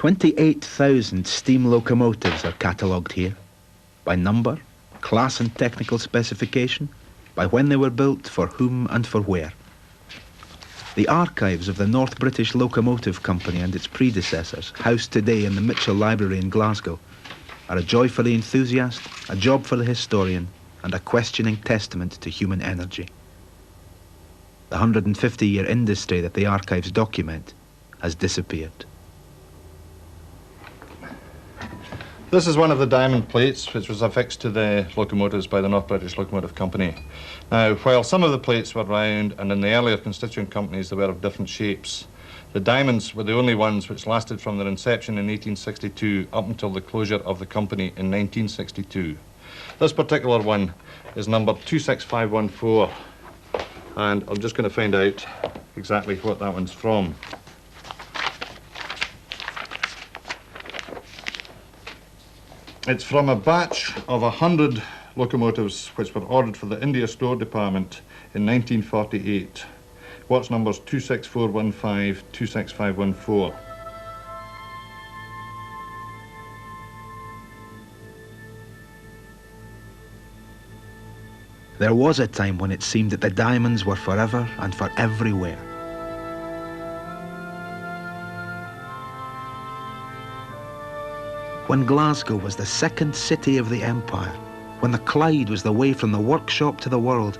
28,000 steam locomotives are catalogued here, by number, class and technical specification, by when they were built, for whom and for where. The archives of the North British Locomotive Company and its predecessors, housed today in the Mitchell Library in Glasgow, are a joy for the enthusiast, a job for the historian, and a questioning testament to human energy. The 150-year industry that the archives document has disappeared. This is one of the diamond plates which was affixed to the locomotives by the North British Locomotive Company. Now, while some of the plates were round and in the earlier constituent companies they were of different shapes, the diamonds were the only ones which lasted from their inception in 1862 up until the closure of the company in 1962. This particular one is number 26514, and I'm just going to find out exactly what that one's from. It's from a batch of 100 locomotives which were ordered for the India Store Department in 1948. Watch numbers 26415, 26514. There was a time when it seemed that the diamonds were forever and for everywhere. When Glasgow was the second city of the empire, when the Clyde was the way from the workshop to the world,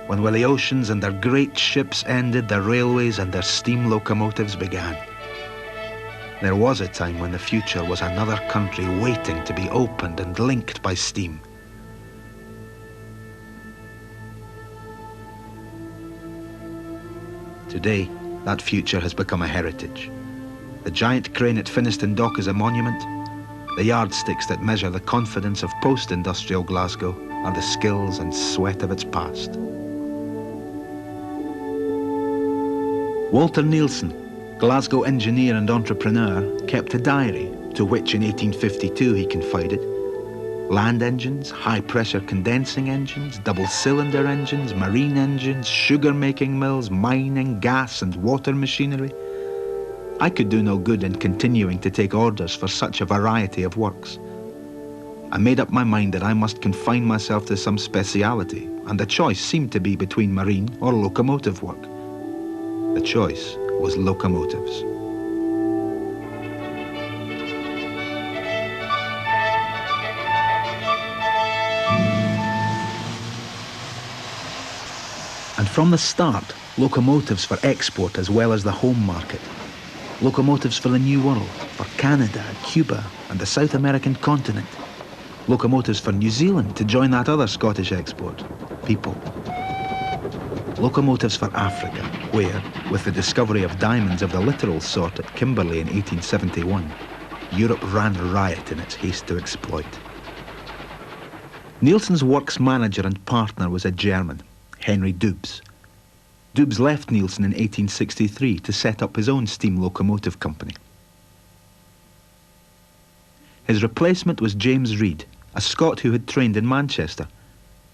when where the oceans and their great ships ended, the railways and their steam locomotives began. There was a time when the future was another country waiting to be opened and linked by steam. Today, that future has become a heritage. The giant crane at Finnieston Dock is a monument. The yardsticks that measure the confidence of post-industrial Glasgow are the skills and sweat of its past. Walter Nielsen, Glasgow engineer and entrepreneur, kept a diary to which in 1852 he confided land engines, high-pressure condensing engines, double-cylinder engines, marine engines, sugar-making mills, mining, gas and water machinery. I could do no good in continuing to take orders for such a variety of works. I made up my mind that I must confine myself to some speciality, and the choice seemed to be between marine or locomotive work. The choice was locomotives. And from the start, locomotives for export as well as the home market. Locomotives for the New World, for Canada, Cuba and the South American continent. Locomotives for New Zealand to join that other Scottish export, people. Locomotives for Africa, where, with the discovery of diamonds of the literal sort at Kimberley in 1871, Europe ran riot in its haste to exploit. Nielsen's works manager and partner was a German, Henry Dubs. Dubs left Nielsen in 1863 to set up his own steam locomotive company. His replacement was James Reed, a Scot who had trained in Manchester.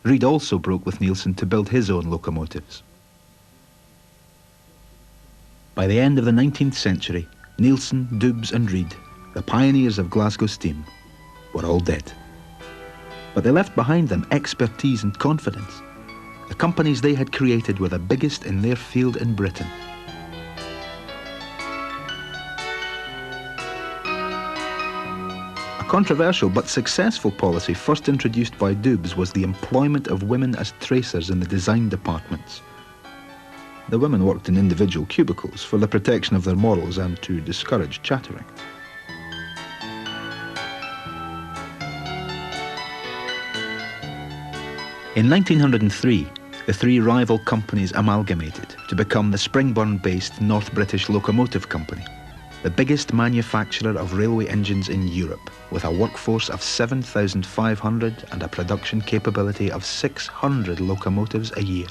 Reed also broke with Nielsen to build his own locomotives. By the end of the 19th century, Nielsen, Dubs and Reed, the pioneers of Glasgow steam, were all dead. But they left behind them expertise and confidence. The companies they had created were the biggest in their field in Britain. A controversial but successful policy first introduced by Dubs was the employment of women as tracers in the design departments. The women worked in individual cubicles for the protection of their morals and to discourage chattering. In 1903, the three rival companies amalgamated to become the Springburn-based North British Locomotive Company, the biggest manufacturer of railway engines in Europe, with a workforce of 7,500 and a production capability of 600 locomotives a year.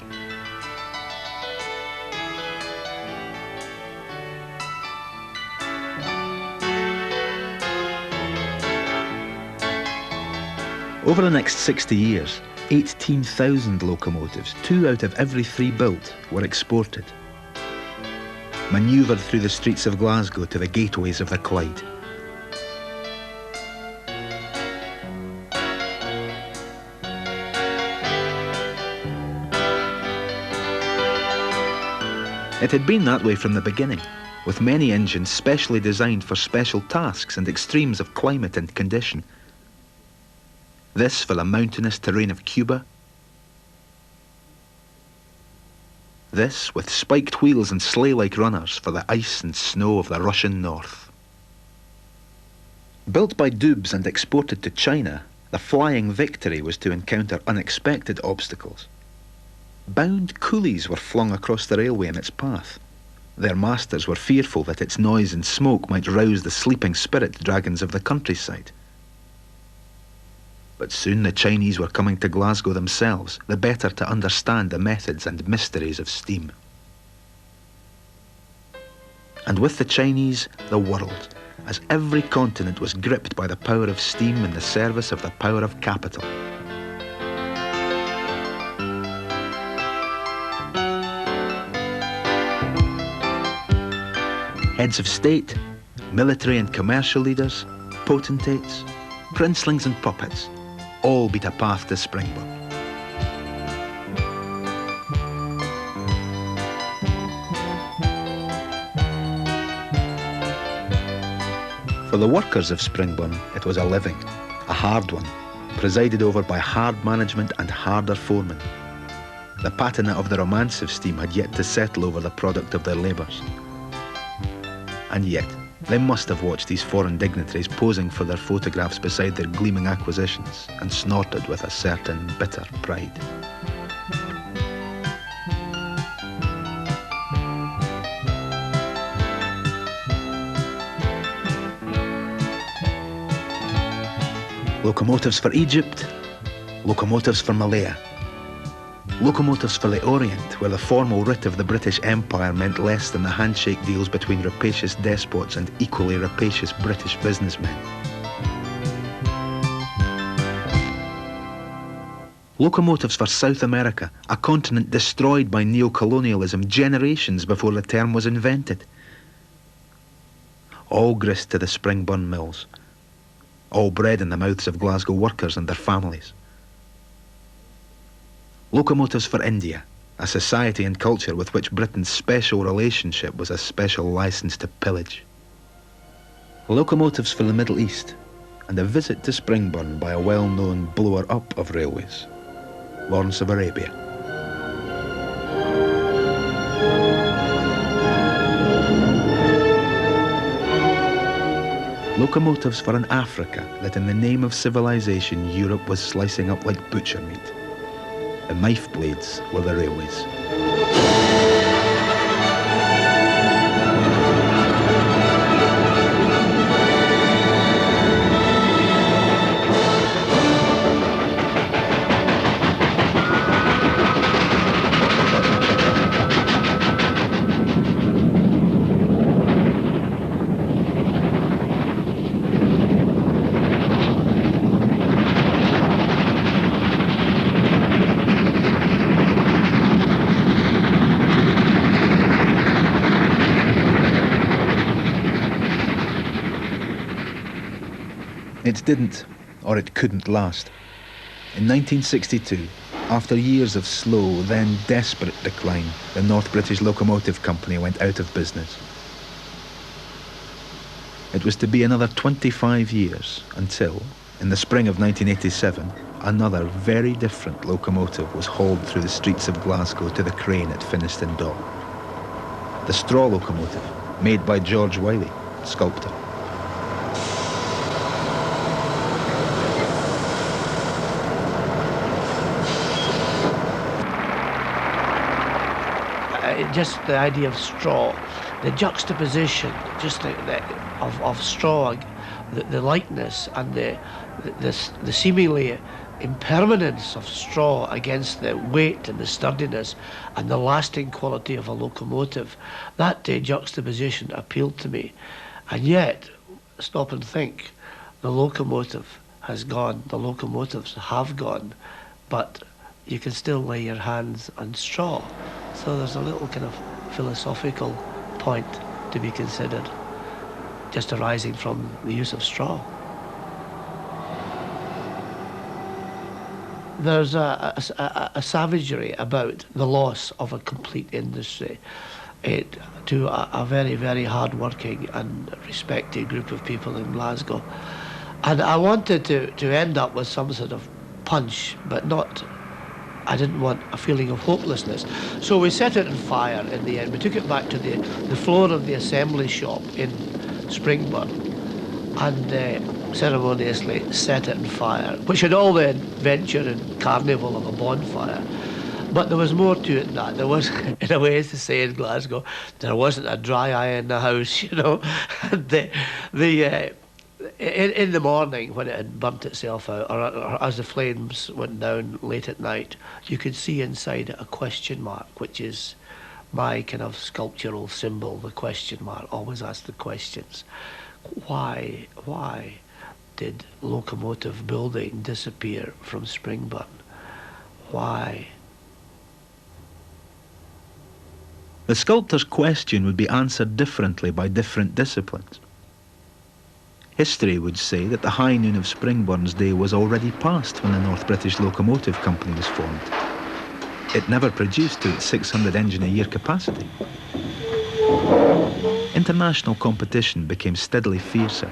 Over the next 60 years, 18,000 locomotives, 2 out of every 3 built, were exported. Manoeuvred through the streets of Glasgow to the gateways of the Clyde, It had been that way from the beginning, with many engines specially designed for special tasks and extremes of climate and condition. This for the mountainous terrain of Cuba. This with spiked wheels and sleigh-like runners for the ice and snow of the Russian north. Built by Dubs and exported to China, the Flying Victory was to encounter unexpected obstacles. Bound coolies were flung across the railway in its path. Their masters were fearful that its noise and smoke might rouse the sleeping spirit dragons of the countryside. But soon the Chinese were coming to Glasgow themselves, the better to understand the methods and mysteries of steam. And with the Chinese, the world, as every continent was gripped by the power of steam in the service of the power of capital. Heads of state, military and commercial leaders, potentates, princelings and puppets, all beat a path to Springburn. For the workers of Springburn, it was a living, a hard one, presided over by hard management and harder foremen. The patina of the romance of steam had yet to settle over the product of their labours. And yet, they must have watched these foreign dignitaries posing for their photographs beside their gleaming acquisitions and snorted with a certain bitter pride. Locomotives for Egypt, locomotives for Malaya. Locomotives for the Orient, where the formal writ of the British Empire meant less than the handshake deals between rapacious despots and equally rapacious British businessmen. Locomotives for South America, a continent destroyed by neocolonialism generations before the term was invented. All grist to the Springburn mills, all bread in the mouths of Glasgow workers and their families. Locomotives for India, a society and culture with which Britain's special relationship was a special licence to pillage. Locomotives for the Middle East, and a visit to Springburn by a well-known blower-up of railways, Lawrence of Arabia. Locomotives for an Africa that in the name of civilization Europe was slicing up like butcher meat. The knife blades were the railways. It didn't, or it couldn't last. In 1962, after years of slow, then desperate decline, the North British Locomotive Company went out of business. It was to be another 25 years until, in the spring of 1987, another very different locomotive was hauled through the streets of Glasgow to the crane at Finnieston Dock. The straw locomotive, made by George Wiley, sculptor. Just the idea of straw, the juxtaposition, just of straw, the lightness and the seemingly impermanence of straw against the weight and the sturdiness and the lasting quality of a locomotive. That juxtaposition appealed to me. And yet, stop and think, the locomotive has gone, the locomotives have gone, but you can still lay your hands on straw. So there's a little kind of philosophical point to be considered, just arising from the use of straw. There's a savagery about the loss of a complete industry. it to a very, very hard-working and respected group of people in Glasgow. And I wanted to end up with some sort of punch, but not, I didn't want a feeling of hopelessness. So we set it on fire in the end. We took it back to the floor of the assembly shop in Springburn and ceremoniously set it on fire, which had all the adventure and carnival of a bonfire. But there was more to it than that. There was, in a way, as to say in Glasgow, there wasn't a dry eye in the house, you know. And in the morning, when it had burnt itself out, or as the flames went down late at night, you could see inside it a question mark, which is my kind of sculptural symbol, the question mark. Always ask the questions. Why did Locomotive building disappear from Springburn? Why? The sculptor's question would be answered differently by different disciplines. History would say that the high noon of Springburn's day was already past when the North British Locomotive Company was formed. It never produced to its 600 engine a year capacity. International competition became steadily fiercer.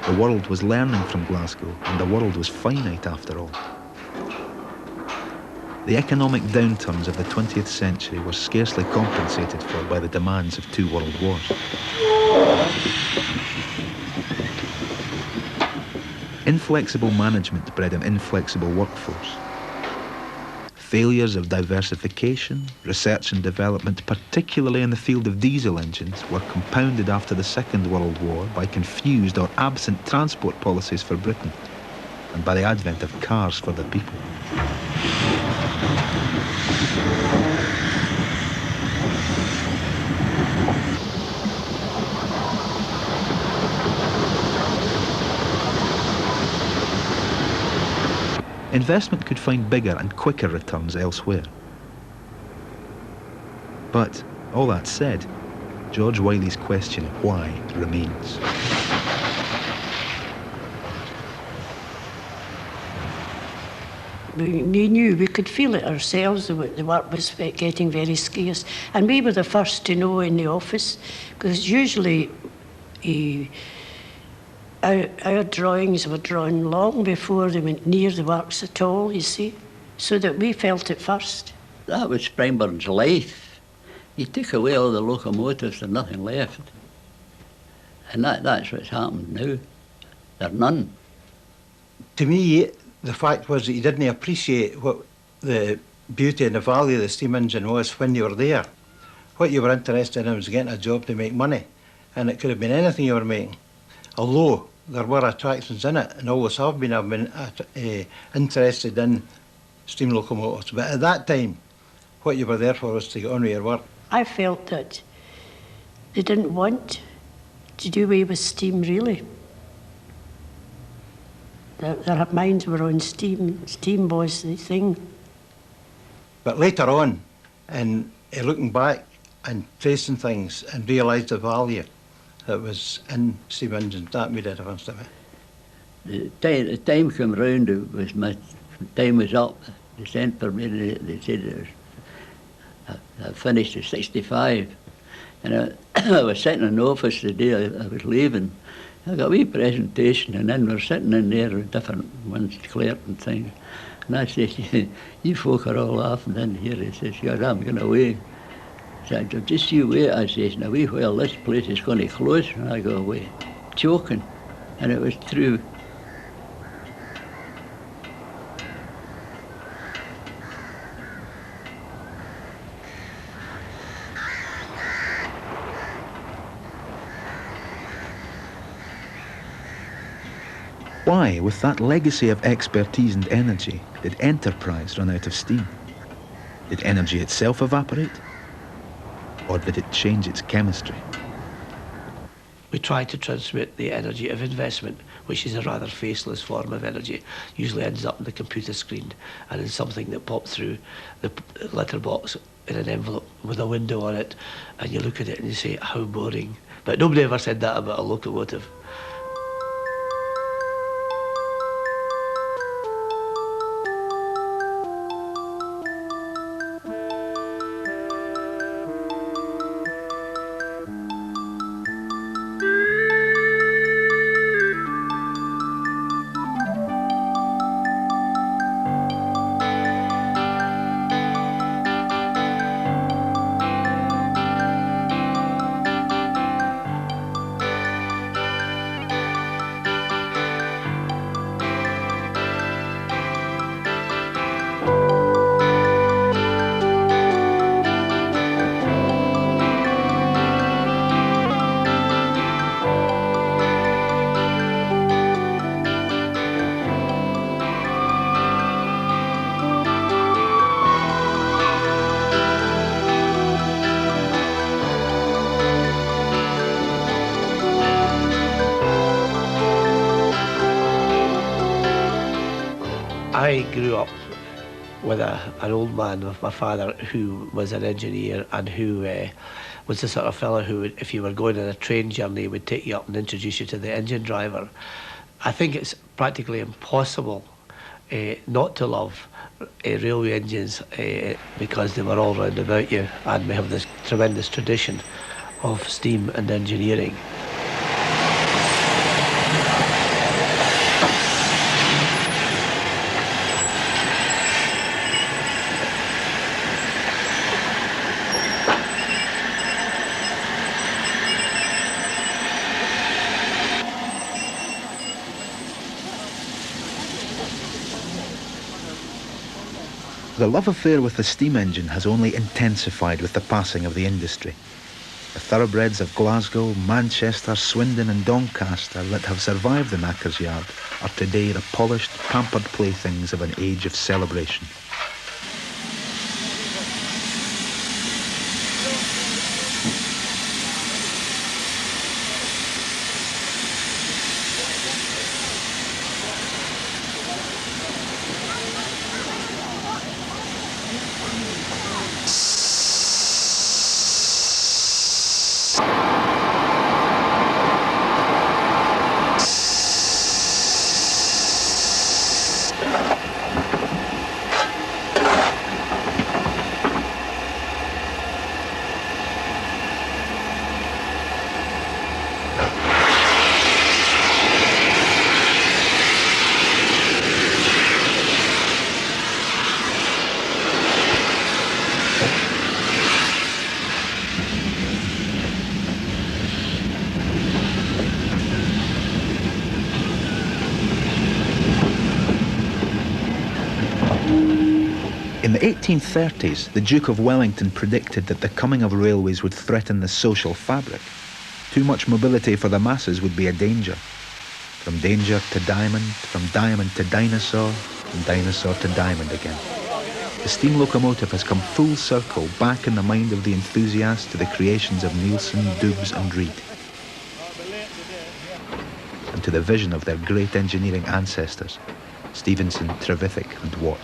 The world was learning from Glasgow, and the world was finite after all. The economic downturns of the 20th century were scarcely compensated for by the demands of 2 world wars. Inflexible management bred an inflexible workforce. Failures of diversification, research and development, particularly in the field of diesel engines, were compounded after the Second World War by confused or absent transport policies for Britain, and by the advent of cars for the people. Investment could find bigger and quicker returns elsewhere. But, all that said, George Wiley's question why remains. We knew, we could feel it ourselves, the work was getting very scarce. And we were the first to know in the office, because usually our drawings were drawn long before they went near the works at all, you see, so that we felt it first. That was Springburn's life. He took away all the locomotives and nothing left. And that's what's happened now. There are none. To me, the fact was that you didn't appreciate what the beauty and the value of the steam engine was when you were there. What you were interested in was getting a job to make money, and it could have been anything you were making. Although there were attractions in it, and always have been, I've been interested in steam locomotives. But at that time, what you were there for was to get on with your work. I felt that they didn't want to do away with steam, really. Their minds were on steam. Steam was the thing. But later on, and looking back and tracing things and realised the value that was in steam engines, that made a difference to me. The time came round, it was my time was up. They sent for me, they said it was, I finished at 65. And I was sitting in the office the day I was leaving. I got a wee presentation, and then we're sitting in there with different ones, clerk and things. And I said, you folk are all laughing in here. He says, yeah, I'm going away. I said, just you wait, I says, in a wee while this place is going to close. And I go away, choking. And it was true. Why, with that legacy of expertise and energy, did enterprise run out of steam? Did energy itself evaporate? Or did it change its chemistry? We try to transmit the energy of investment, which is a rather faceless form of energy, usually ends up on the computer screen and in something that pops through the letterbox in an envelope with a window on it, and you look at it and you say, how boring. But nobody ever said that about a locomotive. I grew up with an old man, with my father, who was an engineer and who was the sort of fellow who, would, if you were going on a train journey, would take you up and introduce you to the engine driver. I think it's practically impossible not to love railway engines because they were all round about you, and we have this tremendous tradition of steam and engineering. The love affair with the steam engine has only intensified with the passing of the industry. The thoroughbreds of Glasgow, Manchester, Swindon and Doncaster that have survived the knacker's yard are today the polished, pampered playthings of an age of celebration. In the 1830s, the Duke of Wellington predicted that the coming of railways would threaten the social fabric. Too much mobility for the masses would be a danger. From danger to diamond, from diamond to dinosaur, from dinosaur to diamond again. The steam locomotive has come full circle back in the mind of the enthusiast to the creations of Nielsen, Dubs and Reed, and to the vision of their great engineering ancestors, Stephenson, Trevithick and Watt.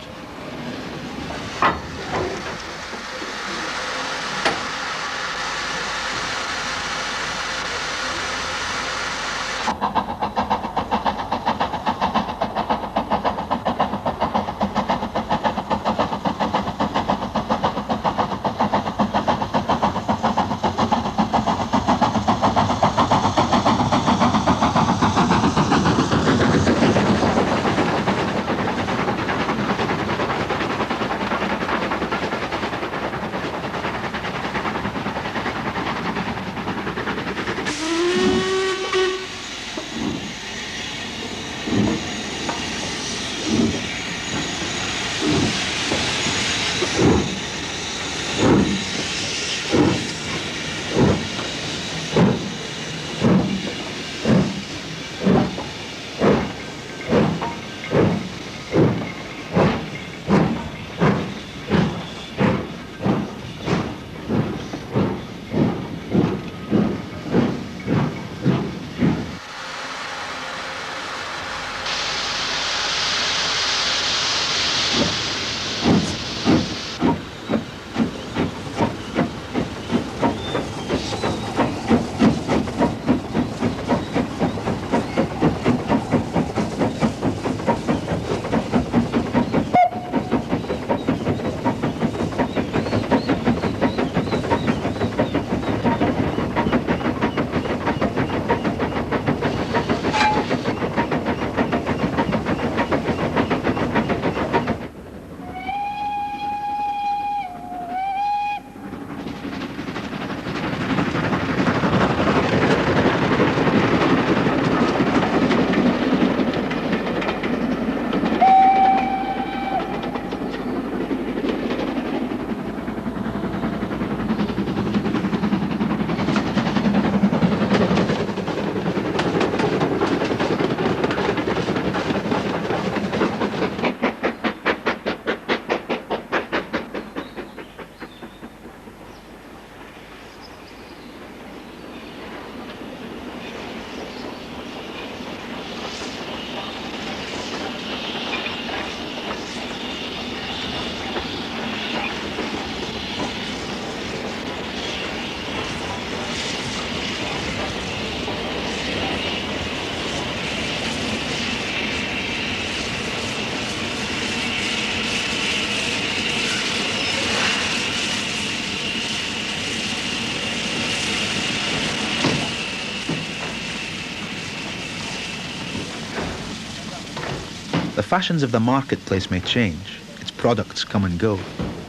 fashions of the marketplace may change, its products come and go,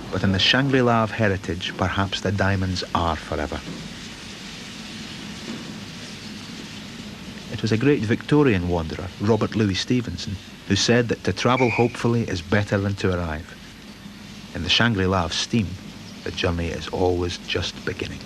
but in the Shangri-La of heritage, perhaps the diamonds are forever. It was a great Victorian wanderer, Robert Louis Stevenson, who said that to travel hopefully is better than to arrive. In the Shangri-La of steam, the journey is always just beginning.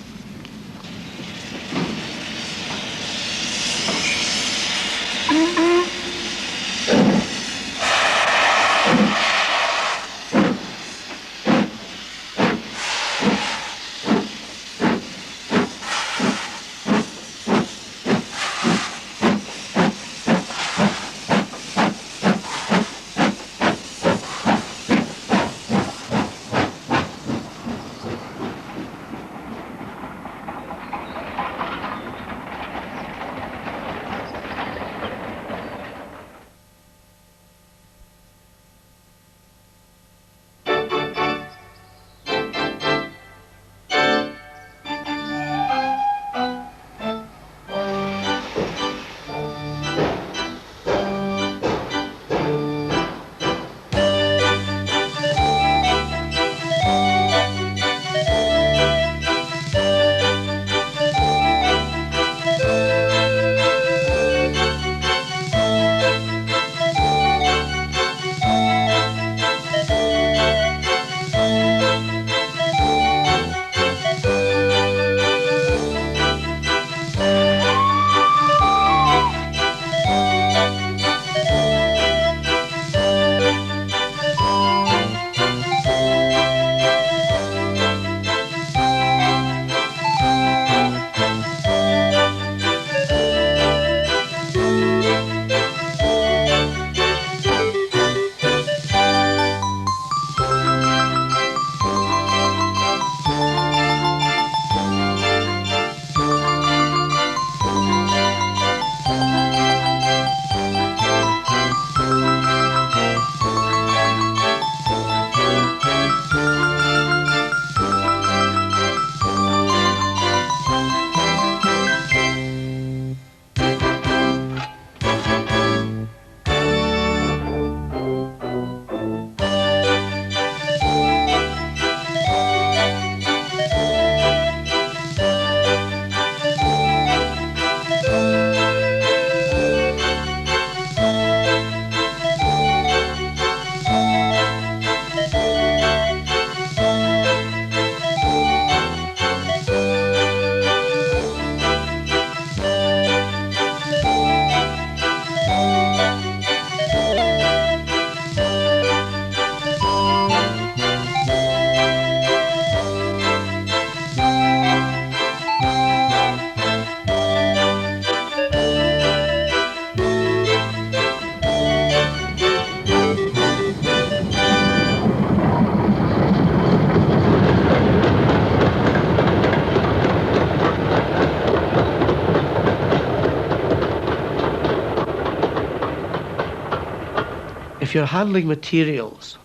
If you're handling materials,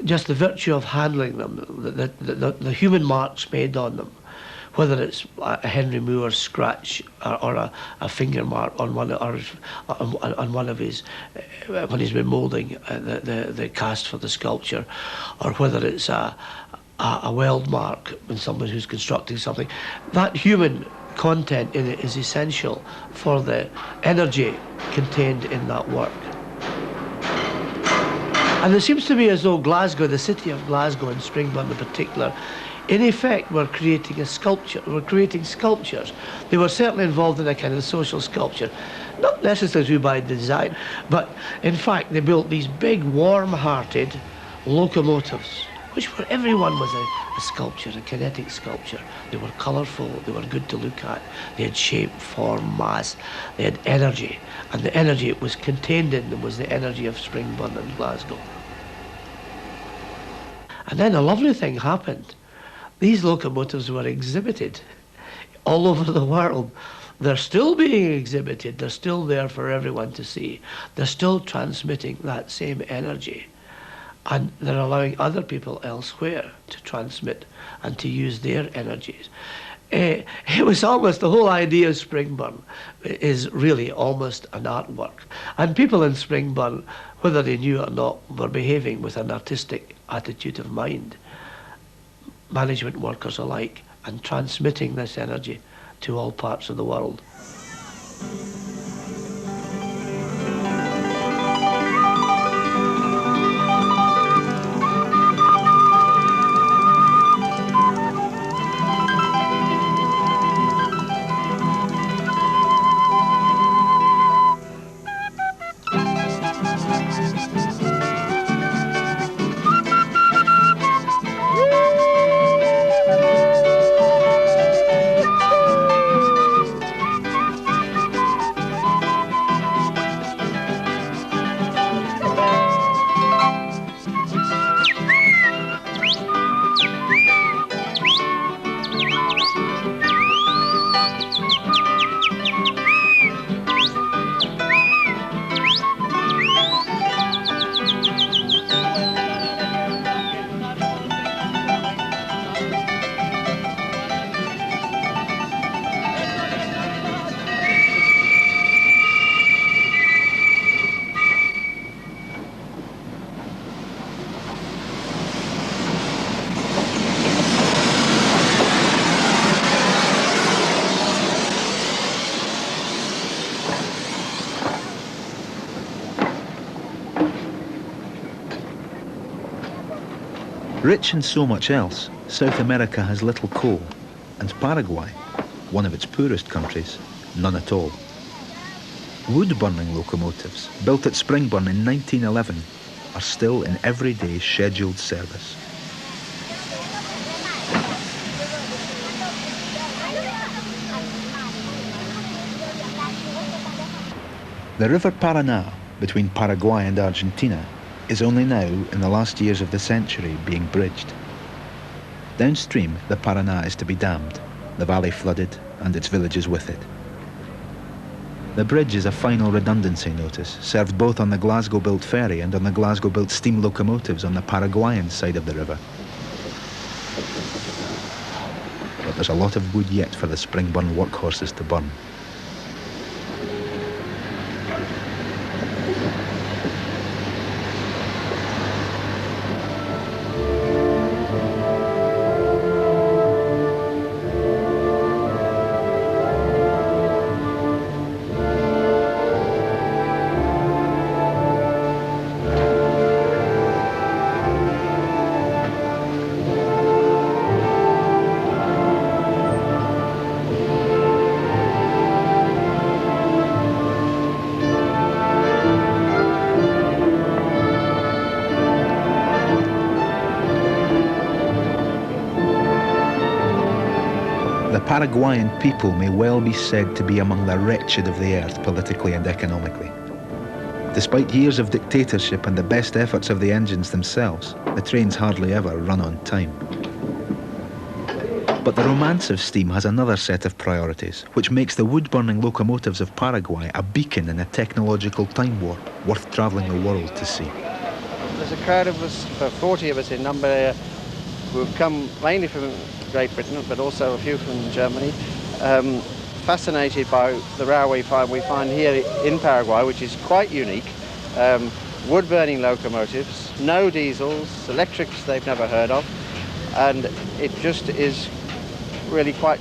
just the virtue of handling them, the human marks made on them, whether it's a Henry Moore scratch or a finger mark on one of his when he's been moulding the cast for the sculpture, or whether it's a weld mark when someone who's constructing something, that human content in it is essential for the energy contained in that work. And it seems to me as though Glasgow, the city of Glasgow and Springburn in particular, in effect were creating a sculpture, were creating sculptures. They were certainly involved in a kind of social sculpture, not necessarily by design, but in fact they built these big warm-hearted locomotives, which were, everyone was a sculpture, a kinetic sculpture. They were colourful, they were good to look at, they had shape, form, mass, they had energy, and the energy it was contained in them was the energy of Springburn and Glasgow. And then a lovely thing happened. These locomotives were exhibited all over the world. They're still being exhibited, they're still there for everyone to see. They're still transmitting that same energy. And they're allowing other people elsewhere to transmit and to use their energies. It was almost, the whole idea of Springburn is really almost an artwork. And people in Springburn, whether they knew it or not, were behaving with an artistic attitude of mind, management workers alike, and transmitting this energy to all parts of the world. Rich in so much else, South America has little coal, and Paraguay, one of its poorest countries, none at all. Wood-burning locomotives, built at Springburn in 1911, are still in everyday scheduled service. The River Paraná, between Paraguay and Argentina, is only now, in the last years of the century, being bridged. Downstream, the Paraná is to be dammed, the valley flooded, and its villages with it. The bridge is a final redundancy notice, served both on the Glasgow-built ferry and on the Glasgow-built steam locomotives on the Paraguayan side of the river. But there's a lot of wood yet for the Springburn workhorses to burn. The Paraguayan people may well be said to be among the wretched of the earth politically and economically. Despite years of dictatorship and the best efforts of the engines themselves, the trains hardly ever run on time. But the romance of steam has another set of priorities, which makes the wood-burning locomotives of Paraguay a beacon in a technological time warp worth travelling the world to see. There's a crowd of us, 40 of us in number, who've come mainly from Great Britain, but also a few from Germany, fascinated by the railway we find here in Paraguay, which is quite unique. Wood-burning locomotives, no diesels, electrics they've never heard of, and it just is really quite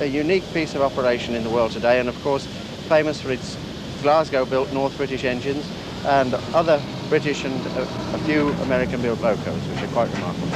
a unique piece of operation in the world today, and of course famous for its Glasgow-built North British engines and other British and a few American-built locos, which are quite remarkable.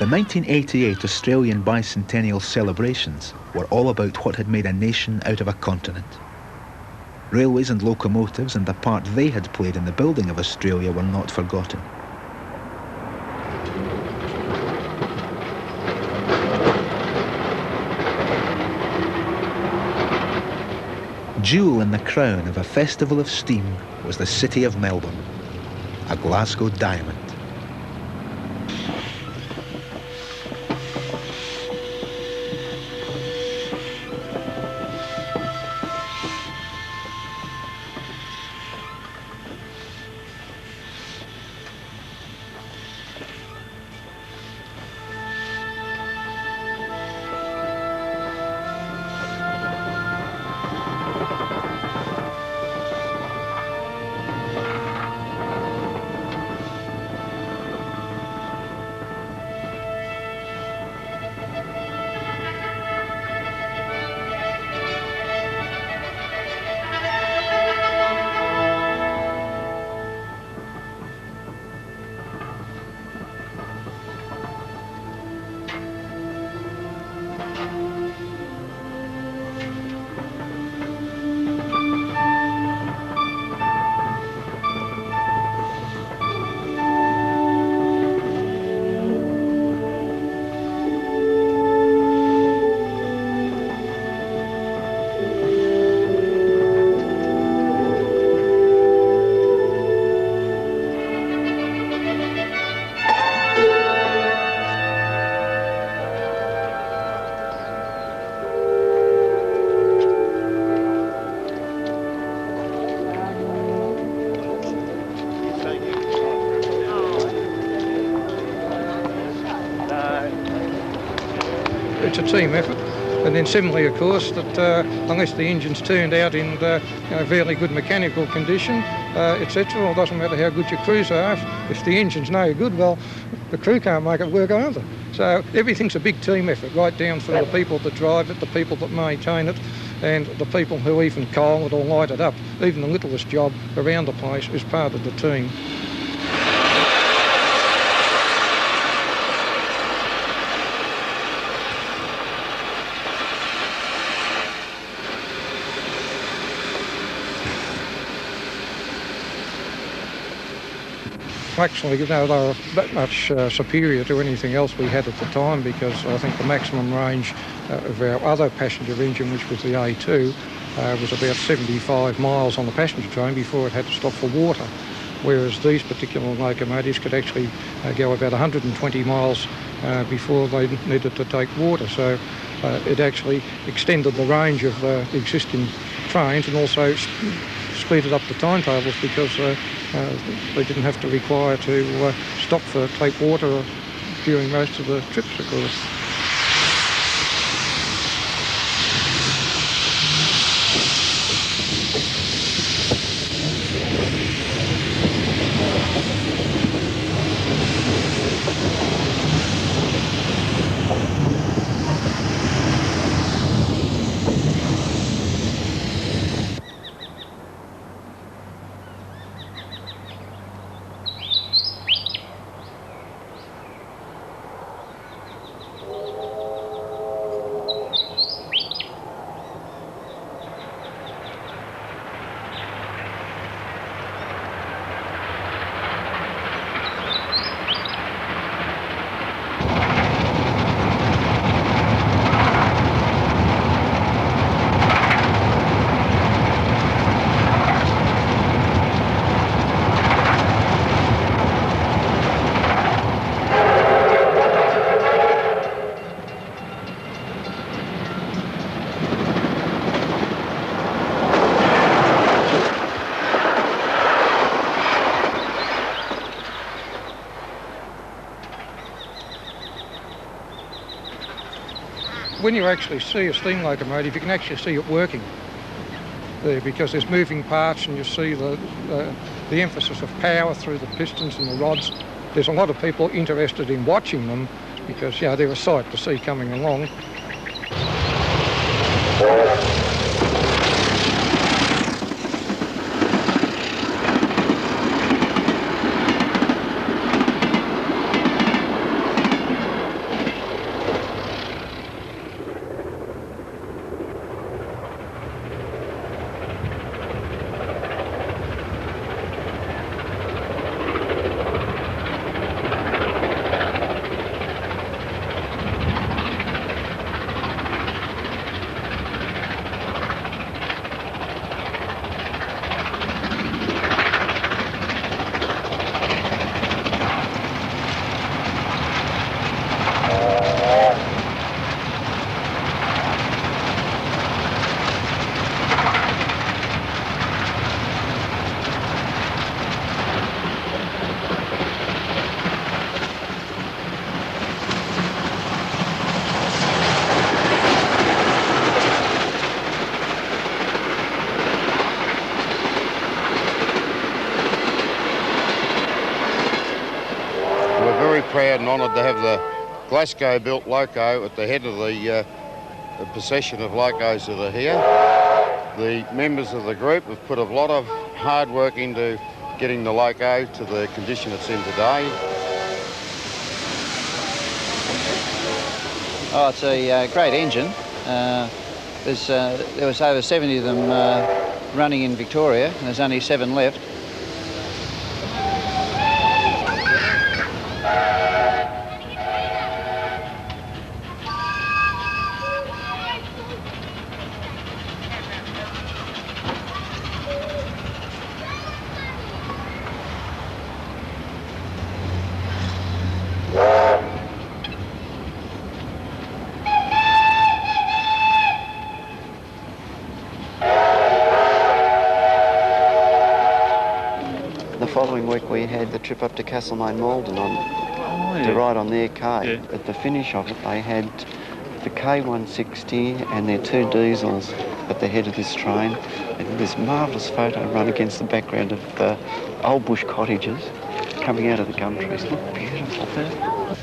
The 1988 Australian bicentennial celebrations were all about what had made a nation out of a continent. Railways and locomotives and the part they had played in the building of Australia were not forgotten. Jewel in the crown of a festival of steam was the city of Melbourne, a Glasgow diamond. It's a team effort, and then similarly, of course, that unless the engine's turned out in fairly good mechanical condition, etc. Or it doesn't matter how good your crews are. If the engine's no good, well, the crew can't make it work either. So everything's a big team effort, right down from the people that drive it, the people that maintain it, and the people who even coal it or light it up. Even the littlest job around the place is part of the team. Actually, you know, they were that much superior to anything else we had at the time, because I think the maximum range of our other passenger engine, which was the A2, was about 75 miles on the passenger train before it had to stop for water, whereas these particular locomotives could actually go about 120 miles before they needed to take water. So it actually extended the range of existing trains and also speeded up the timetables, because they didn't have to require to stop for take water during most of the trips, of course. When you actually see a steam locomotive, you can actually see it working there, because there's moving parts and you see the emphasis of power through the pistons and the rods. There's a lot of people interested in watching them because, yeah, they're a sight to see coming along. Proud and honoured to have the Glasgow built loco at the head of the procession of locos that are here. The members of the group have put a lot of hard work into getting the loco to the condition it's in today. Oh, it's a great engine. There was over 70 of them running in Victoria, and there's only 7 left. The following week we had the trip up to Castlemaine Malden to ride on their K. Yeah. At the finish of it they had the K160 and their 2 diesels at the head of this train, And this marvellous photo run against the background of the old bush cottages coming out of the gum trees. Look beautiful there.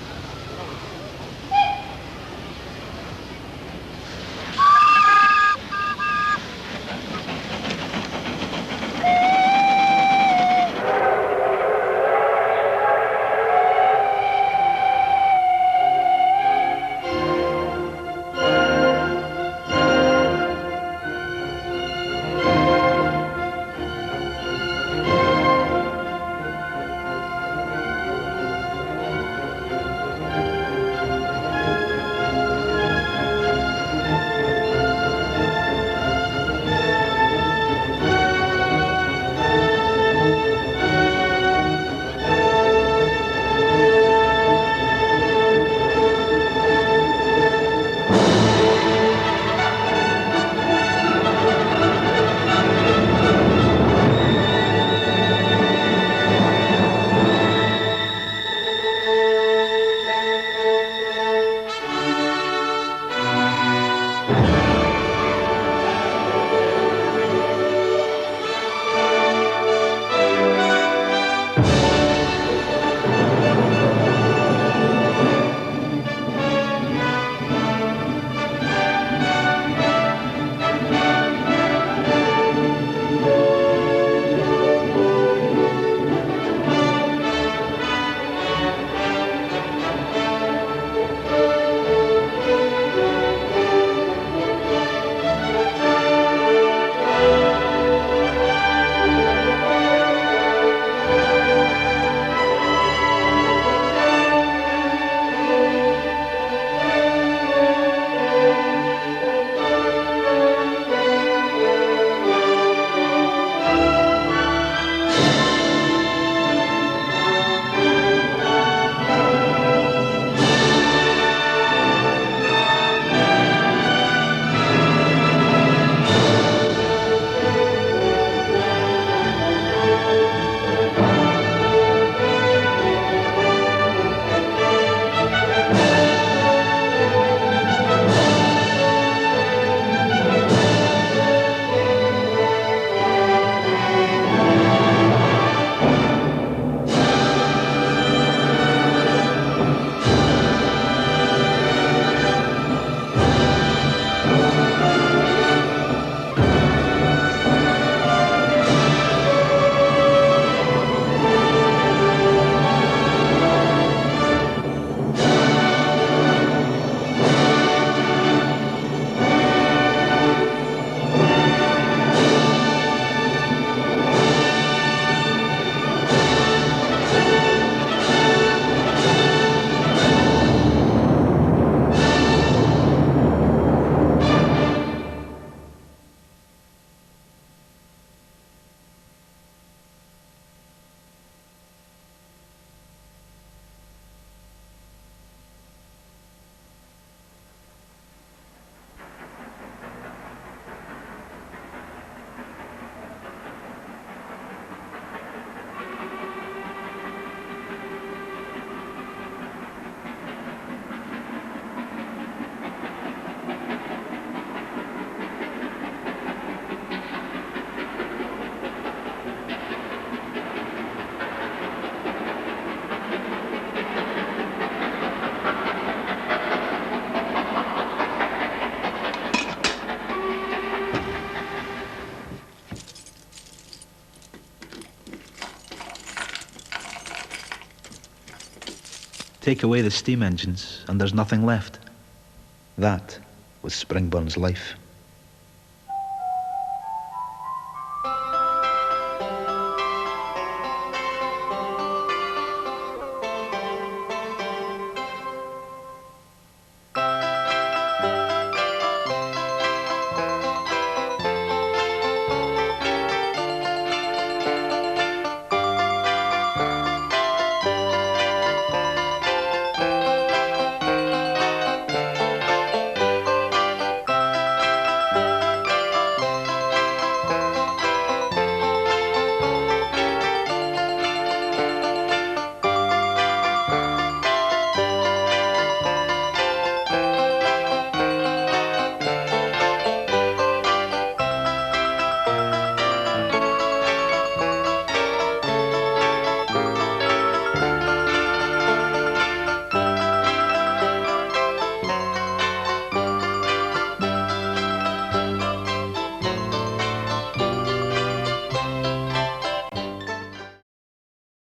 Take away the steam engines and there's nothing left. That was Springburn's life.